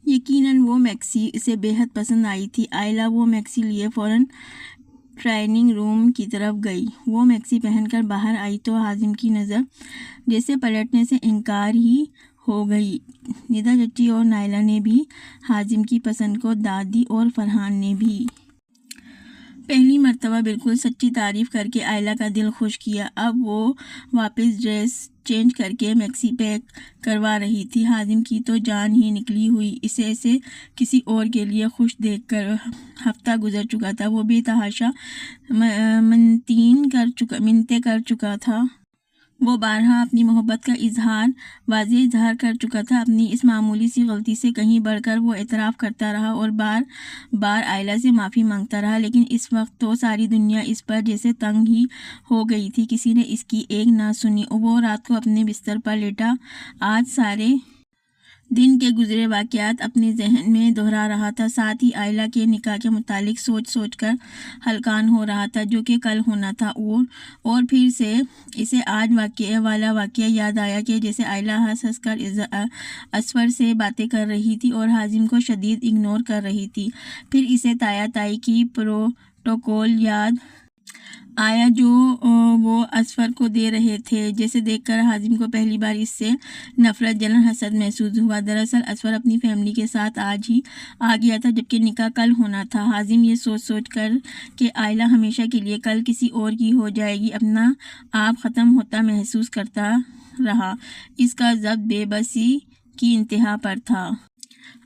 یقیناً وہ میکسی اسے بے حد پسند آئی تھی۔ آئلہ وہ میکسی لیے فوراً ٹرائننگ روم کی طرف گئی۔ وہ میکسی پہن کر باہر آئی تو حازم کی نظر جیسے پلٹنے سے انکار ہی ہو گئی۔ ندا چچی اور نائلہ نے بھی حازم کی پسند کو داد دی اور فرحان نے بھی۔ پہلی مرتبہ بالکل سچی تعریف کر کے آئلہ کا دل خوش کیا۔ اب وہ واپس ڈریس چینج کر کے میکسی پیک کروا رہی تھی۔ حازم کی تو جان ہی نکلی ہوئی۔ اسے کسی اور کے لیے خوش دیکھ کر ہفتہ گزر چکا تھا۔ وہ بے تحاشا منتیں کر چکا تھا۔ وہ بارہا اپنی محبت کا واضح اظہار کر چکا تھا۔ اپنی اس معمولی سی غلطی سے کہیں بڑھ کر وہ اعتراف کرتا رہا اور بار بار آئلہ سے معافی مانگتا رہا، لیکن اس وقت تو ساری دنیا اس پر جیسے تنگ ہی ہو گئی تھی۔ کسی نے اس کی ایک نہ سنی۔ وہ رات کو اپنے بستر پر لیٹا آج سارے دن کے گزرے واقعات اپنے ذہن میں دہرا رہا تھا، ساتھ ہی آئلہ کے نکاح کے متعلق سوچ کر ہلکان ہو رہا تھا جو کہ کل ہونا تھا۔ اور پھر سے اسے آج والا واقعہ یاد آیا کہ جیسے آئلہ ہنس کر اسفر سے باتیں کر رہی تھی اور حازم کو شدید اگنور کر رہی تھی۔ پھر اسے تایا تائی کی پروٹوکول یاد آیا جو وہ اسفر کو دے رہے تھے، جسے دیکھ کر حازم کو پہلی بار اس سے نفرت، جلن، حسد محسوس ہوا۔ دراصل اسفر اپنی فیملی کے ساتھ آج ہی آ گیا تھا جبکہ نکاح کل ہونا تھا۔ حازم یہ سوچ کر کہ آئلہ ہمیشہ کے لیے کل کسی اور کی ہو جائے گی اپنا آپ ختم ہوتا محسوس کرتا رہا۔ اس کا ضبط بے بسی کی انتہا پر تھا۔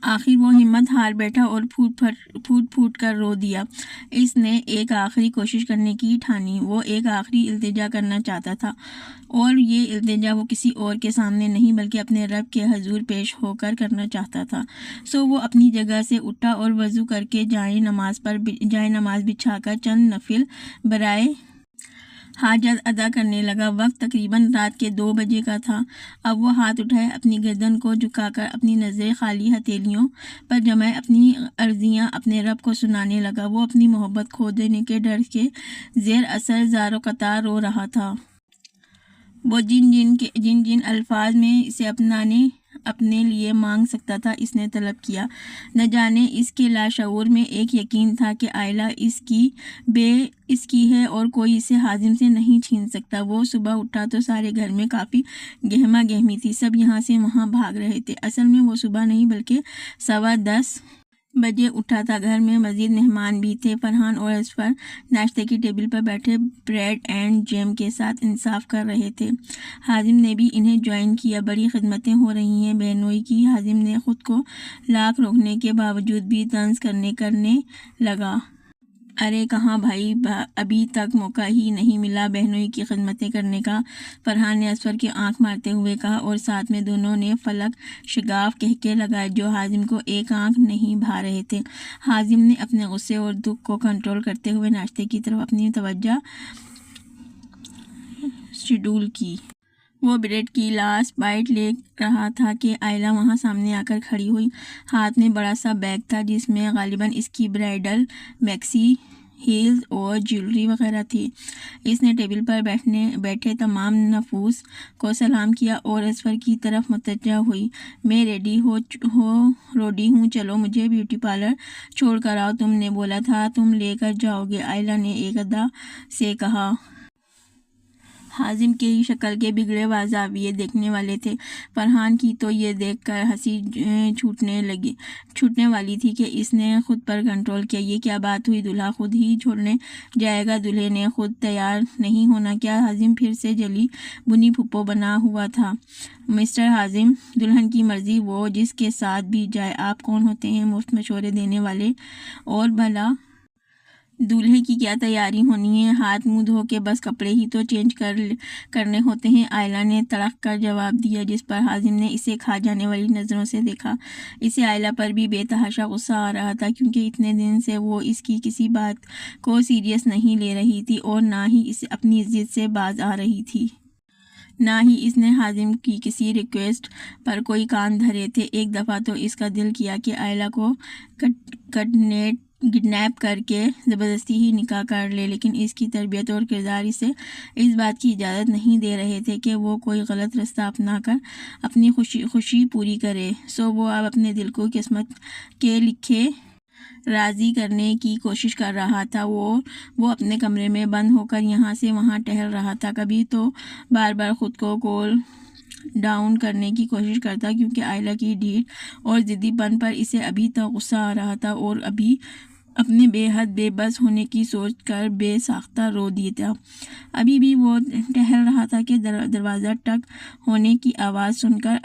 آخر وہ ہمت ہار بیٹھا اور پھوٹ کر رو دیا۔ اس نے ایک آخری کوشش کرنے کی ٹھانی۔ وہ ایک آخری التجا کرنا چاہتا تھا، اور یہ التجا وہ کسی اور کے سامنے نہیں بلکہ اپنے رب کے حضور پیش ہو کر کرنا چاہتا تھا۔ سو وہ اپنی جگہ سے اٹھا اور وضو کر کے جائے نماز بچھا کر چند نفل برائے حاجت ادا کرنے لگا۔ وقت تقریباً رات کے 2 بجے کا تھا۔ اب وہ ہاتھ اٹھائے اپنی گردن کو جھکا کر اپنی نظریں خالی ہتھیلیوں پر جمائے اپنی عرضیاں اپنے رب کو سنانے لگا۔ وہ اپنی محبت کھو دینے کے ڈر کے زیر اثر زار و قطار رو رہا تھا۔ وہ جن الفاظ میں اسے اپنے لیے مانگ سکتا تھا اس نے طلب کیا۔ نہ جانے اس کے لاشعور میں ایک یقین تھا کہ آئلہ اس کی ہے اور کوئی اسے حازم سے نہیں چھین سکتا۔ وہ صبح اٹھا تو سارے گھر میں کافی گہما گہمی تھی، سب یہاں سے وہاں بھاگ رہے تھے۔ اصل میں وہ صبح نہیں بلکہ 10:15 بجے اٹھا تھا۔ گھر میں مزید مہمان بھی تھے۔ فرحان اور اسفر ناشتے کی ٹیبل پر بیٹھے بریڈ اینڈ جیم کے ساتھ انصاف کر رہے تھے۔ حازم نے بھی انہیں جوائن کیا۔ بڑی خدمتیں ہو رہی ہیں بہنوئی کی۔ حازم نے خود کو لاکھ روکنے کے باوجود بھی طنز کرنے لگا۔ ارے کہاں بھائی، ابھی تک موقع ہی نہیں ملا بہنوئی کی خدمتیں کرنے کا، فرحان نے اسفر کی آنکھ مارتے ہوئے کہا، اور ساتھ میں دونوں نے فلک شگاف قہقہے لگائے جو حازم کو ایک آنکھ نہیں بھا رہے تھے۔ حازم نے اپنے غصے اور دکھ کو کنٹرول کرتے ہوئے ناشتے کی طرف اپنی توجہ شیڈول کی۔ وہ بریڈ کی لاسٹ بائٹ لے رہا تھا کہ آئلہ وہاں سامنے آ کر کھڑی ہوئی۔ ہاتھ میں بڑا سا بیگ تھا جس میں غالباً اس کی برائڈل میکسی ہیلز اور جیولری وغیرہ تھی۔ اس نے ٹیبل پر بیٹھے تمام نفوس کو سلام کیا اور اسفر کی طرف متوجہ ہوئی۔ میں ریڈی ہوں، چلو مجھے بیوٹی پارلر چھوڑ کر آؤ، تم نے بولا تھا تم لے کر جاؤ گے، آئلہ نے ایک ادا سے کہا۔ حازم کی شکل کے بگڑے زاویے دیکھنے والے تھے۔ فرحان کی تو یہ دیکھ کر ہنسی چھوٹنے والی تھی کہ اس نے خود پر کنٹرول کیا۔ یہ کیا بات ہوئی، دلہا خود ہی چھوڑنے جائے گا، دلہے نے خود تیار نہیں ہونا کیا؟ حازم پھر سے جلی بھنی پھپھو بنا ہوا تھا۔ مسٹر حازم، دلہن کی مرضی، وہ جس کے ساتھ بھی جائے۔ آپ کون ہوتے ہیں مفت مشورے دینے والے؟ اور بھلا دولہے کی کیا تیاری ہونی ہے؟ ہاتھ منہ دھو کے بس کپڑے ہی تو چینج کرنے ہوتے ہیں، آئلہ نے تڑق کر جواب دیا، جس پر حازم نے اسے کھا جانے والی نظروں سے دیکھا۔ اسے آئلہ پر بھی بے تحاشا غصہ آ رہا تھا کیونکہ اتنے دن سے وہ اس کی کسی بات کو سیریس نہیں لے رہی تھی اور نہ ہی اسے اپنی ضد سے باز آ رہی تھی۔ نہ ہی اس نے حازم کی کسی ریکویسٹ پر کوئی کان دھرے تھے۔ ایک دفعہ تو اس کا دل کیا کہ آئلہ کو کڈنیپ کر کے زبردستی ہی نکاح کر لے، لیکن اس کی تربیت اور کردار اسے اس بات کی اجازت نہیں دے رہے تھے کہ وہ کوئی غلط رستہ اپنا کر اپنی خوشی پوری کرے۔ وہ اب اپنے دل کو قسمت کے لکھے راضی کرنے کی کوشش کر رہا تھا۔ وہ اپنے کمرے میں بند ہو کر یہاں سے وہاں ٹہل رہا تھا، کبھی تو بار بار خود کو کول ڈاؤن کرنے کی کوشش کرتا، کیونکہ آئلہ کی ڈھیٹ اور ضدی پن پر اسے ابھی تک غصہ آ رہا تھا، اور ابھی اپنے بے حد بے بس ہونے کی سوچ کر بے ساختہ رو دیتا۔ ابھی بھی وہ ٹہل رہا تھا کہ دروازہ ٹک ہونے کی آواز سن کر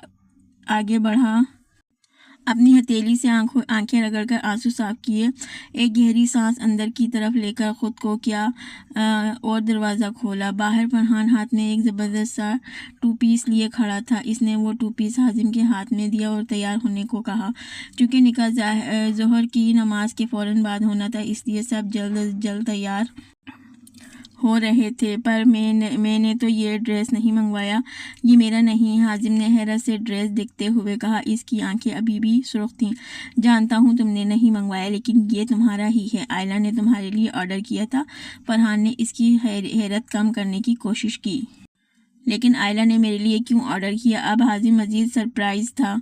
آگے بڑھا، اپنی ہتھیلی سے آنکھیں رگڑ کر آنسو صاف کیے، ایک گہری سانس اندر کی طرف لے کر خود کو کیا اور دروازہ کھولا۔ باہر فرحان ہاتھ میں ایک زبردست سا 2 پیس لیے کھڑا تھا۔ اس نے وہ 2 پیس حازم کے ہاتھ میں دیا اور تیار ہونے کو کہا۔ چونکہ نکاح ظہر کی نماز کے فوراً بعد ہونا تھا، اس لیے سب جلد از جلد تیار ہو رہے تھے۔ پر میں نے تو یہ ڈریس نہیں منگوایا، یہ میرا نہیں، حازم نے حیرت سے ڈریس دیکھتے ہوئے کہا۔ اس کی آنکھیں ابھی بھی سرخ تھیں۔ جانتا ہوں تم نے نہیں منگوایا، لیکن یہ تمہارا ہی ہے، آئلہ نے تمہارے لیے آرڈر کیا تھا۔ فرحان نے اس کی حیرت کم کرنے کی کوشش کی۔ لیکن آئلہ نے میرے لیے کیوں آرڈر کیا؟ اب حازم مزید سرپرائز تھا۔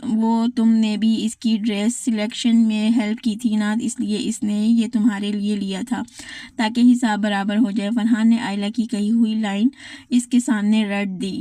وہ تم نے بھی اس کی ڈریس سلیکشن میں ہیلپ کی تھی نا، اس لیے اس نے یہ تمہارے لیے لیا تھا تاکہ حساب برابر ہو جائے۔ فرحان نے آئلہ کی کہی ہوئی لائن اس کے سامنے رٹ دی۔